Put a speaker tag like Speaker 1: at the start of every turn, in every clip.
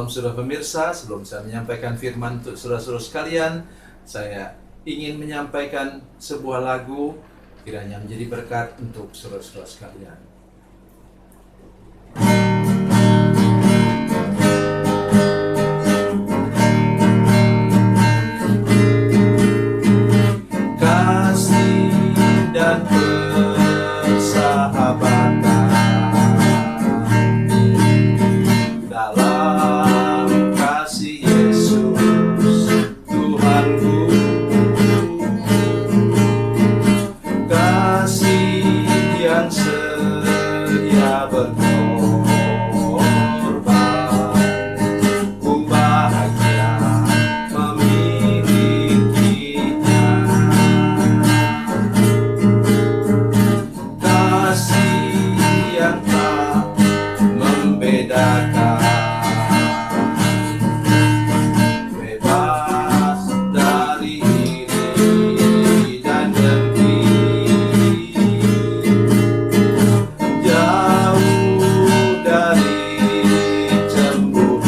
Speaker 1: Shalom saudara pemirsa, sebelum saya menyampaikan firman untuk saudara-saudara sekalian, saya ingin menyampaikan sebuah lagu kiranya menjadi berkat untuk saudara-saudara sekalian. Kasih dan persahabatan dalam kasih Yesus Tuhanku, kasih yang setia berkorban, ku bahagia memilikinya. Kasih yang tak membedakan, bebas dari iri dan dengki, jauh dari cemburu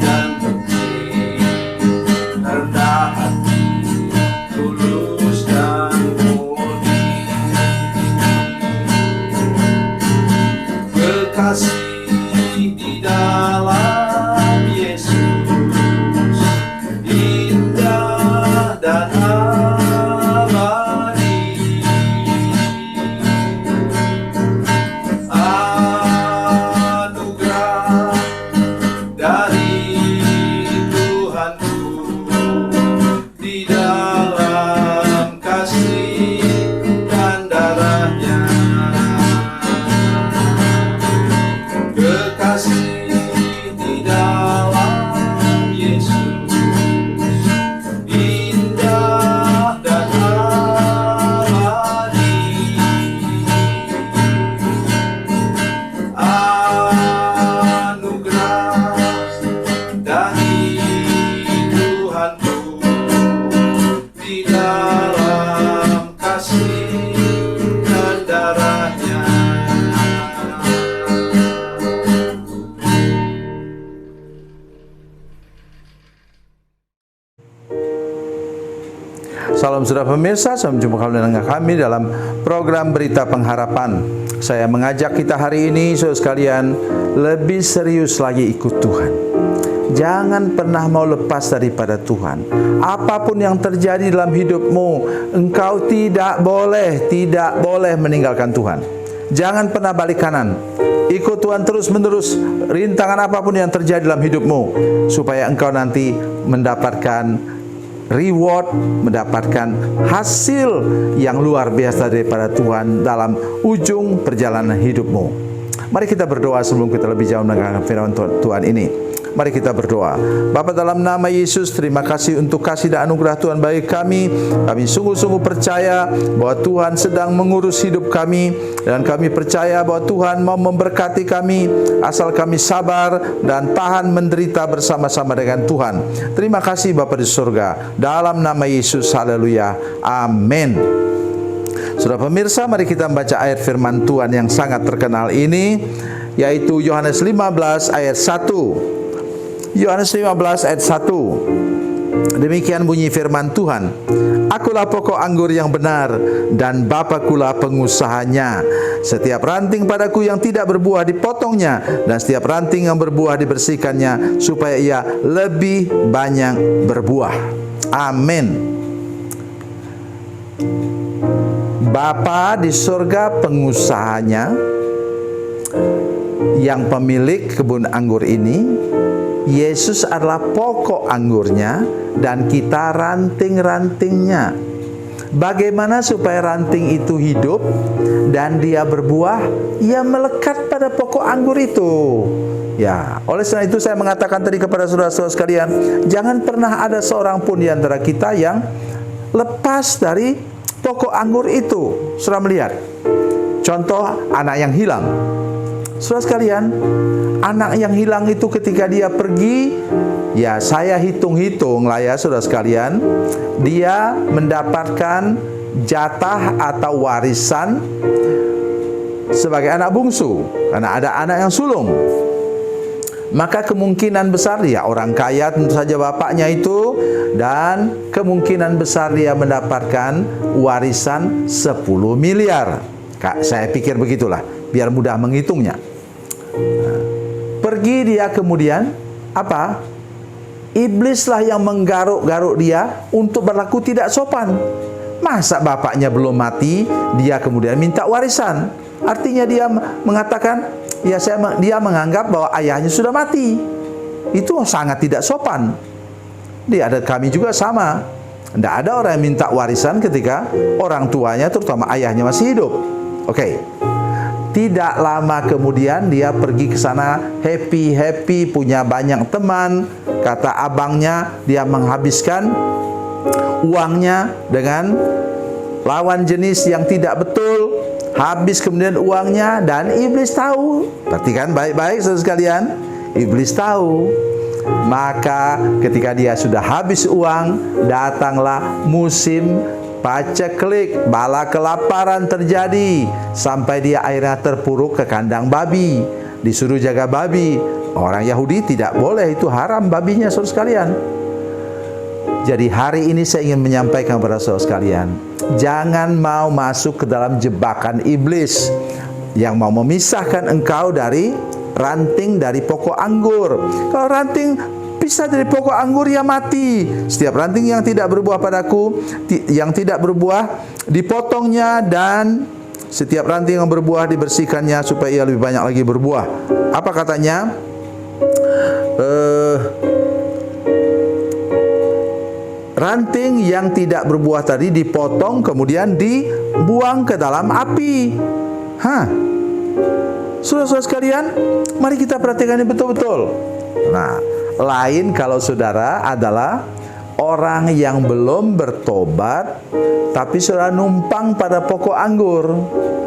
Speaker 1: dan benci, rendah hati, tulus dan murni. Kekasih di dalam Yesus indah dan abadi. Anugerah dari Tuhanku di dalam kasih dan darahnya. Kekasih di dalam Yesus indah dan abadi. Anugerah dari Tuhanku di dalam kasih dan darahnya.
Speaker 2: Salam saudara pemirsa, sampai jumpa dengan kami dalam program Berita Pengharapan. Saya mengajak kita hari ini, saudara sekalian, lebih serius lagi ikut Tuhan. Jangan pernah mau lepas daripada Tuhan. Apapun yang terjadi dalam hidupmu, engkau tidak boleh meninggalkan Tuhan. Jangan pernah balik kanan. Ikut Tuhan terus-menerus, rintangan apapun yang terjadi dalam hidupmu, supaya engkau nanti mendapatkan reward, mendapatkan hasil yang luar biasa daripada Tuhan dalam ujung perjalanan hidupmu. Mari kita berdoa sebelum kita lebih jauh mendengarkan firman Tuhan ini. Mari kita berdoa. Bapa, dalam nama Yesus, terima kasih untuk kasih dan anugerah Tuhan bagi kami. Kami sungguh-sungguh percaya bahwa Tuhan sedang mengurus hidup kami, dan kami percaya bahwa Tuhan mau memberkati kami asal kami sabar dan tahan menderita bersama-sama dengan Tuhan. Terima kasih Bapa di surga. Dalam nama Yesus, haleluya. Amin. Saudara pemirsa, mari kita membaca ayat firman Tuhan yang sangat terkenal ini, yaitu Yohanes 15 ayat 1. Yohanes 15 ayat 1. Demikian bunyi firman Tuhan. Akulah pokok anggur yang benar, dan Bapakulah pengusahanya. Setiap ranting padaku yang tidak berbuah dipotongnya, dan setiap ranting yang berbuah dibersihkannya, supaya ia lebih banyak berbuah. Amin. Bapa di surga pengusahanya, yang pemilik kebun anggur ini. Yesus adalah pokok anggurnya, dan kita ranting-rantingnya. Bagaimana supaya ranting itu hidup dan dia berbuah? Ia melekat pada pokok anggur itu. Ya, oleh sebab itu saya mengatakan tadi kepada saudara-saudara sekalian, jangan pernah ada seorang pun di antara kita yang lepas dari pokok anggur itu. Saudara melihat contoh anak yang hilang. Saudara sekalian, anak yang hilang itu ketika dia pergi, ya saya hitung-hitung lah ya saudara sekalian, dia mendapatkan jatah atau warisan sebagai anak bungsu, karena ada anak yang sulung. maka kemungkinan besar dia orang kaya tentu saja bapaknya itu, dan kemungkinan besar dia mendapatkan warisan 10 miliar. Saya pikir begitulah, biar mudah menghitungnya. Pergi dia kemudian, apa? Iblislah yang menggaruk-garuk dia untuk berlaku tidak sopan. Masa bapaknya belum mati, dia kemudian minta warisan. Artinya dia mengatakan, dia menganggap bahwa ayahnya sudah mati. Itu sangat tidak sopan. Di adat kami juga sama. Tidak ada orang yang minta warisan ketika orang tuanya, terutama ayahnya, masih hidup. Oke. Tidak lama kemudian dia pergi ke sana happy, punya banyak teman. Kata abangnya, dia menghabiskan uangnya dengan lawan jenis yang tidak betul. Habis kemudian uangnya, dan iblis tahu. Perhatikan baik-baik saudara sekalian, iblis tahu. Maka ketika dia sudah habis uang, datanglah musim paceklik, bala kelaparan terjadi, sampai dia akhirnya terpuruk ke kandang babi, disuruh jaga babi. Orang Yahudi tidak boleh, itu haram babinya saudara sekalian. Jadi hari ini saya ingin menyampaikan kepada saudara sekalian, jangan mau masuk ke dalam jebakan iblis yang mau memisahkan engkau dari ranting dari pokok anggur. Kalau ranting pisah dari pokok anggur, ya mati. Setiap ranting yang tidak berbuah padaku, yang tidak berbuah, dipotongnya, dan setiap ranting yang berbuah dibersihkannya supaya ia lebih banyak lagi berbuah. Apa katanya? Ranting yang tidak berbuah tadi dipotong kemudian dibuang ke dalam api. Saudara-saudara sekalian, mari kita perhatikan ini betul-betul. Nah, lain kalau saudara adalah orang yang belum bertobat, tapi saudara numpang pada pokok anggur.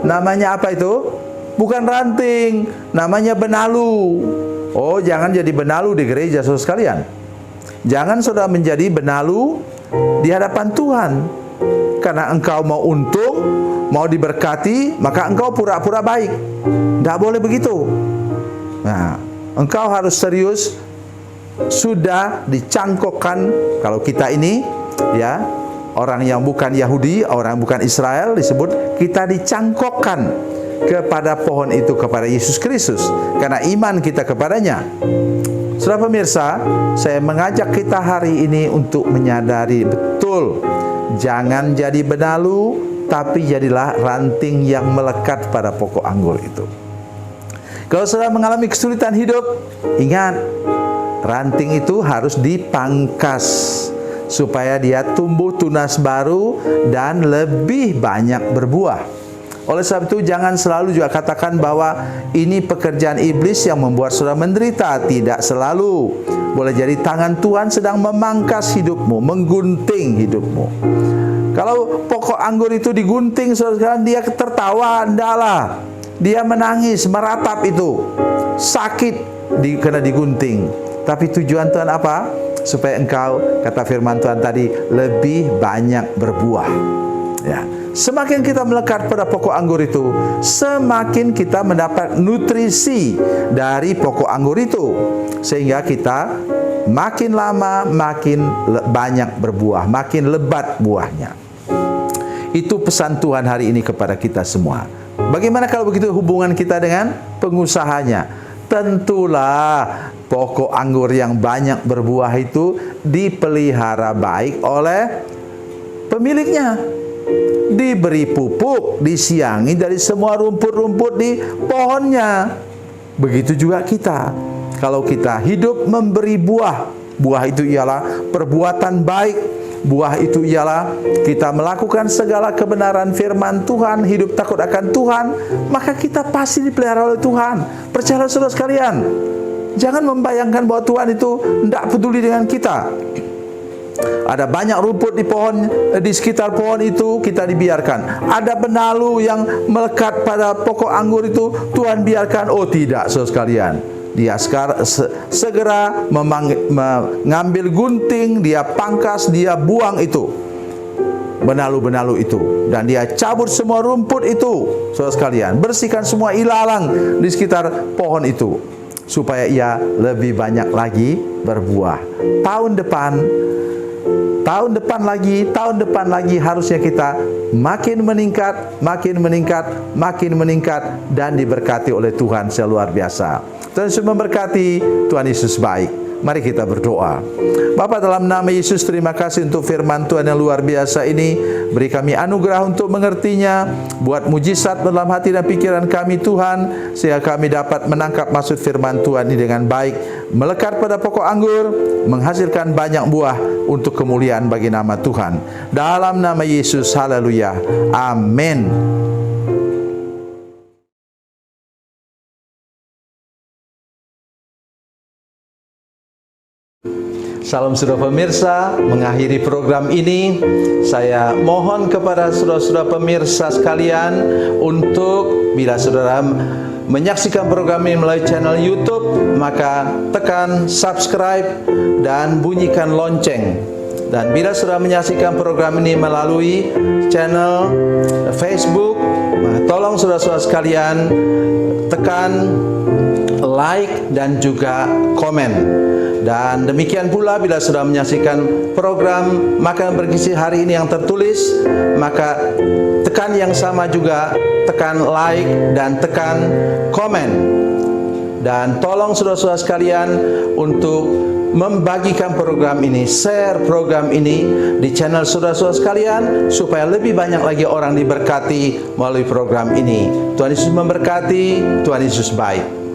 Speaker 2: Namanya apa itu? Bukan ranting, namanya benalu. Oh, jangan jadi benalu di gereja saudara sekalian. Jangan saudara menjadi benalu di hadapan Tuhan. Karena engkau mau untung, mau diberkati, maka engkau pura-pura baik. Tidak boleh begitu. Nah, engkau harus serius. Sudah dicangkokkan. Kalau kita ini, ya, orang yang bukan Yahudi, orang bukan Israel, disebut kita dicangkokkan kepada pohon itu, kepada Yesus Kristus, karena iman kita kepadanya. Saudara pemirsa, saya mengajak kita hari ini untuk menyadari betul, jangan jadi benalu, tapi jadilah ranting yang melekat pada pokok anggur itu. Kalau saudara mengalami kesulitan hidup, ingat, ranting itu harus dipangkas supaya dia tumbuh tunas baru dan lebih banyak berbuah. Oleh sebab itu jangan selalu juga katakan bahwa ini pekerjaan iblis yang membuat saudara menderita. Tidak selalu. Boleh jadi tangan Tuhan sedang memangkas hidupmu, menggunting hidupmu. Kalau pokok anggur itu digunting, saudara, dia tertawa, enggaklah. Dia menangis, meratap itu. Sakit karena digunting. Tapi tujuan Tuhan apa? Supaya engkau, kata firman Tuhan tadi, lebih banyak berbuah. Ya. Semakin kita melekat pada pokok anggur itu, semakin kita mendapat nutrisi dari pokok anggur itu, sehingga kita makin lama makin banyak berbuah, makin lebat buahnya. Itu pesan Tuhan hari ini kepada kita semua. Bagaimana kalau begitu hubungan kita dengan pengusahanya? Tentulah pokok anggur yang banyak berbuah itu dipelihara baik oleh pemiliknya. Diberi pupuk, disiangi dari semua rumput-rumput di pohonnya. Begitu juga kita. Kalau kita hidup memberi buah, buah itu ialah perbuatan baik. Buah itu ialah kita melakukan segala kebenaran firman Tuhan, hidup takut akan Tuhan, maka kita pasti dipelihara oleh Tuhan. Percayalah saudara sekalian. Jangan membayangkan bahwa Tuhan itu tidak peduli dengan kita. Ada banyak rumput di sekitar pohon itu, kita dibiarkan. Ada benalu yang melekat pada pokok anggur itu, Tuhan biarkan. Oh tidak, saudara sekalian. Dia segera mengambil gunting, dia pangkas, dia buang itu benalu-benalu itu, dan dia cabut semua rumput itu, saudara sekalian. Bersihkan semua ilalang di sekitar pohon itu. supaya ia lebih banyak lagi berbuah. Tahun depan lagi harusnya kita makin meningkat, dan diberkati oleh Tuhan seluar biasa. Tuhan Yesus memberkati, Tuhan Yesus baik. Mari kita berdoa. Bapa, dalam nama Yesus, terima kasih untuk firman Tuhan yang luar biasa ini. Beri kami anugerah untuk mengertinya. Buat mujizat dalam hati dan pikiran kami Tuhan, sehingga kami dapat menangkap maksud firman Tuhan ini dengan baik. Melekat pada pokok anggur, menghasilkan banyak buah untuk kemuliaan bagi nama Tuhan. Dalam nama Yesus, haleluya. Amin. Salam saudara pemirsa, mengakhiri program ini saya mohon kepada saudara-saudara pemirsa sekalian untuk bila saudara menyaksikan program ini melalui channel YouTube, maka tekan subscribe dan bunyikan lonceng. Dan bila saudara menyaksikan program ini melalui channel Facebook, tolong saudara-saudara sekalian tekan like dan juga komen. Dan demikian pula bila sudah menyaksikan program Makanan Bergizi hari ini yang tertulis, maka tekan yang sama juga, tekan like dan tekan komen. Dan tolong saudara-saudara sekalian untuk membagikan program ini, share program ini di channel saudara-saudara sekalian, supaya lebih banyak lagi orang diberkati melalui program ini. Tuhan Yesus memberkati, Tuhan Yesus baik.